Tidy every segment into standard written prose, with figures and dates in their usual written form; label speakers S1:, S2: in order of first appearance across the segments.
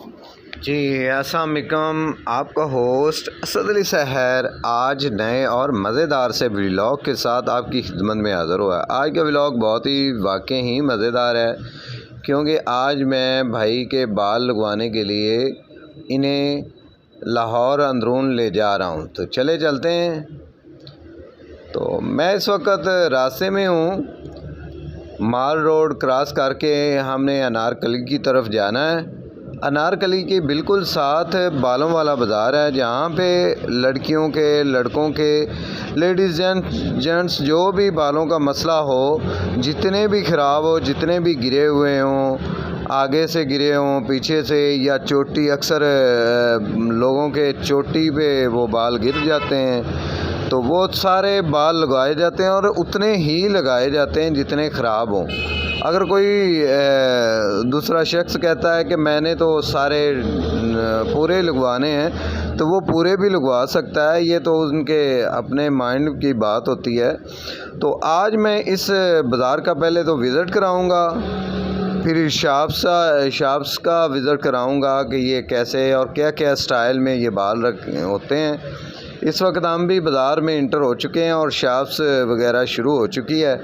S1: जी, अस्सलाम वालेकुम। आपका होस्ट असद अली सहर आज नए और मज़ेदार से व्लॉग के साथ आपकी खिदमत में हाज़िर हुआ है। आज का व्लॉग बहुत ही वाकई ही मज़ेदार है, क्योंकि आज मैं भाई के बाल लगवाने के लिए इन्हें लाहौर अंदरून ले जा रहा हूँ। तो चलते हैं। तो मैं इस वक्त रास्ते में हूँ। माल रोड क्रॉस करके हमने अनारकली की तरफ जाना है। अनारकली के बिल्कुल साथ बालों वाला बाज़ार है, जहाँ पे लड़कियों के, लड़कों के, लेडीज़ जेंट्स जो भी बालों का मसला हो, जितने भी ख़राब हो, जितने भी गिरे हुए हों, आगे से गिरे हों, पीछे से, या चोटी, अक्सर लोगों के चोटी पे वो बाल गिर जाते हैं, तो वो सारे बाल लगाए जाते हैं और उतने ही लगाए जाते हैं जितने ख़राब हों। अगर कोई दूसरा शख्स कहता है कि मैंने तो सारे पूरे लगवाने हैं, तो वो पूरे भी लगवा सकता है। ये तो उनके अपने माइंड की बात होती है। तो आज मैं इस बाज़ार का पहले तो विज़िट कराऊंगा, फिर शॉप्स का विज़िट कराऊंगा कि ये कैसे और क्या क्या स्टाइल में ये बाल होते हैं। इस वक्त हम भी बाज़ार में इंटर हो चुके हैं और शॉप्स वगैरह शुरू हो चुकी है।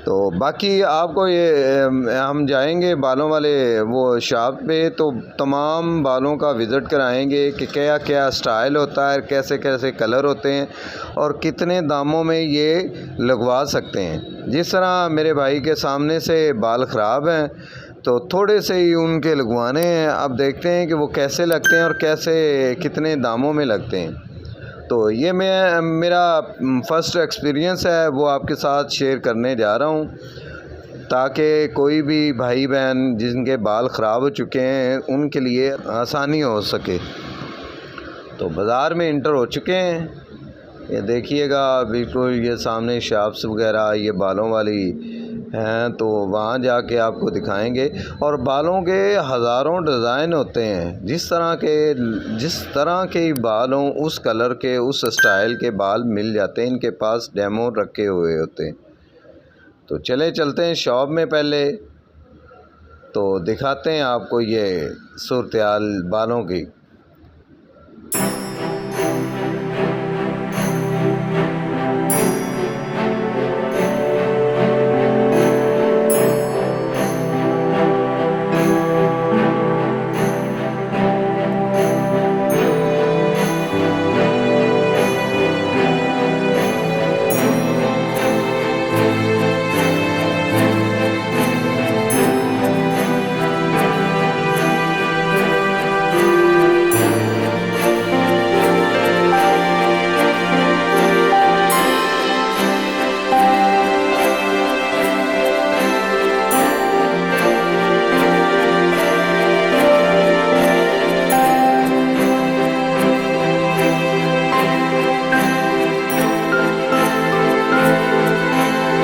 S1: तो बाकी आपको ये हम जाएंगे बालों वाले वो शॉप पे, तो तमाम बालों का विज़िट कराएंगे कि क्या क्या स्टाइल होता है, कैसे कैसे कलर होते हैं और कितने दामों में ये लगवा सकते हैं। जिस तरह मेरे भाई के सामने से बाल ख़राब हैं, तो थोड़े से ही उनके लगवाने हैं। अब देखते हैं कि वो कैसे लगते हैं और कैसे कितने दामों में लगते हैं। तो ये मेरा फ़र्स्ट एक्सपीरियंस है, वो आपके साथ शेयर करने जा रहा हूँ, ताकि कोई भी भाई बहन जिनके बाल ख़राब हो चुके हैं उनके लिए आसानी हो सके। तो बाज़ार में इंटर हो चुके हैं। ये देखिएगा, बिल्कुल ये सामने शॉप्स वगैरह ये बालों वाली हैं, तो वहाँ जाके आपको दिखाएंगे। और बालों के हज़ारों डिज़ाइन होते हैं, जिस तरह के बाल हों, उस कलर के, उस स्टाइल के बाल मिल जाते हैं। इनके पास डेमो रखे हुए होते हैं। तो चलते हैं शॉप में पहले, तो दिखाते हैं आपको ये सूरत हाल बालों की।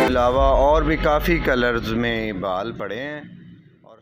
S1: अलावा और भी काफ़ी कलर्स में बाल पड़े हैं। और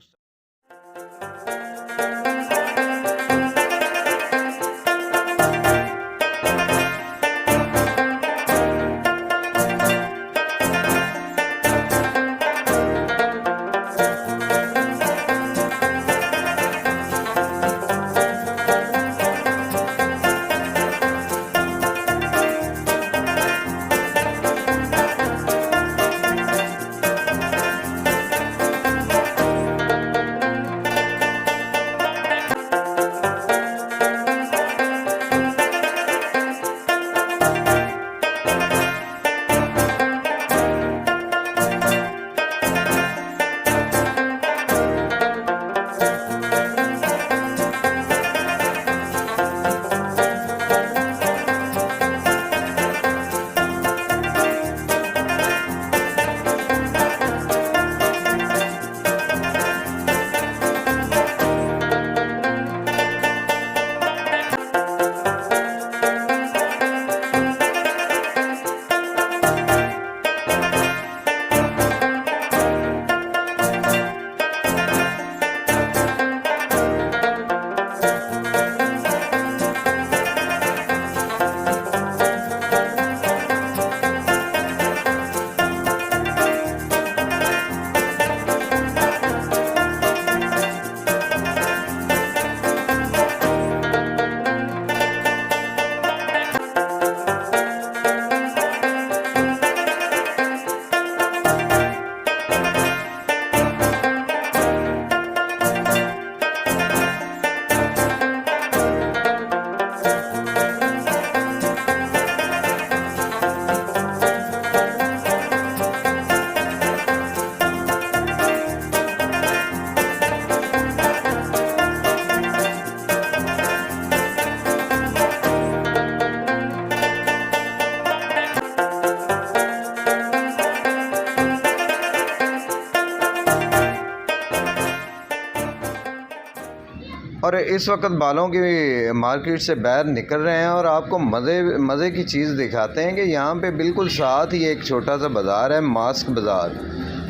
S1: और इस वक्त बालों की मार्केट से बाहर निकल रहे हैं और आपको मज़े की चीज़ दिखाते हैं कि यहाँ पे बिल्कुल साथ ही एक छोटा सा बाज़ार है, मास्क बाज़ार,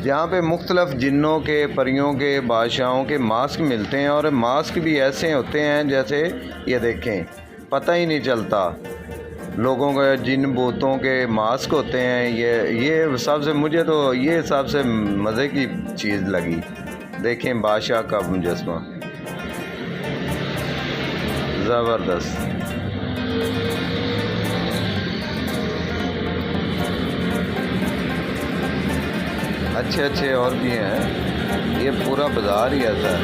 S1: जहाँ पे मुख्तलिफ़ जिन्नों के, परियों के, बादशाहों के मास्क मिलते हैं। और मास्क भी ऐसे होते हैं जैसे ये देखें, पता ही नहीं चलता लोगों के जिन भूतों के मास्क होते हैं। ये सबसे, मुझे तो ये सबसे मज़े की चीज़ लगी। देखें बादशाह का मुजस्मा, ज़बरदस्त। अच्छे और भी हैं, ये पूरा बाज़ार ही ऐसा है।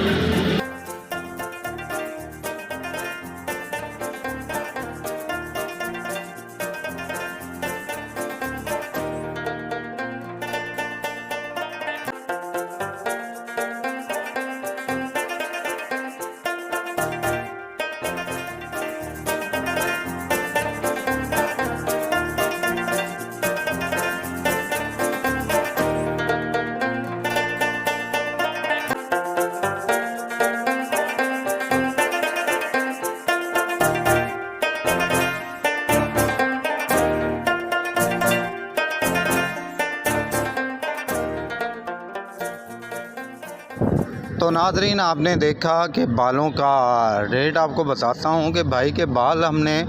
S1: तो नाज़रीन, आपने देखा कि बालों का रेट आपको बताता हूँ कि भाई के बाल हमने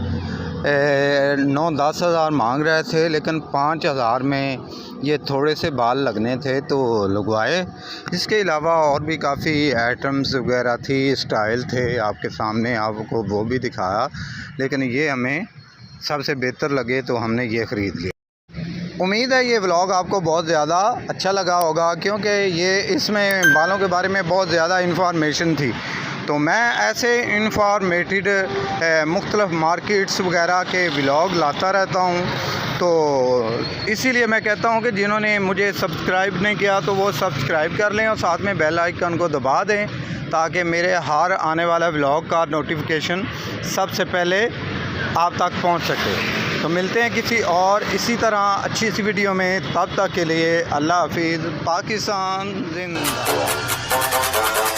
S1: 9-10 हज़ार मांग रहे थे, लेकिन 5 हज़ार में ये थोड़े से बाल लगने थे तो लगवाए। इसके अलावा और भी काफ़ी आइटम्स वगैरह थी, स्टाइल थे आपके सामने, आपको वो भी दिखाया, लेकिन ये हमें सबसे बेहतर लगे तो हमने ये ख़रीद लिया। उम्मीद है ये व्लॉग आपको बहुत ज़्यादा अच्छा लगा होगा, क्योंकि ये इसमें बालों के बारे में बहुत ज़्यादा इन्फॉर्मेशन थी। तो मैं ऐसे इन्फॉर्मेटेड मुख्तलिफ़ मार्केट्स वगैरह के व्लॉग लाता रहता हूँ। तो इसीलिए मैं कहता हूँ कि जिन्होंने मुझे सब्सक्राइब नहीं किया तो वो सब्सक्राइब कर लें और साथ में बेल आइकन को दबा दें, ताकि मेरे हर आने वाला व्लॉग का नोटिफिकेशन सबसे पहले आप तक पहुँच सके। तो मिलते हैं किसी और इसी तरह अच्छी सी वीडियो में, तब तक के लिए अल्लाह हाफिज़। पाकिस्तान जिंदाबाद।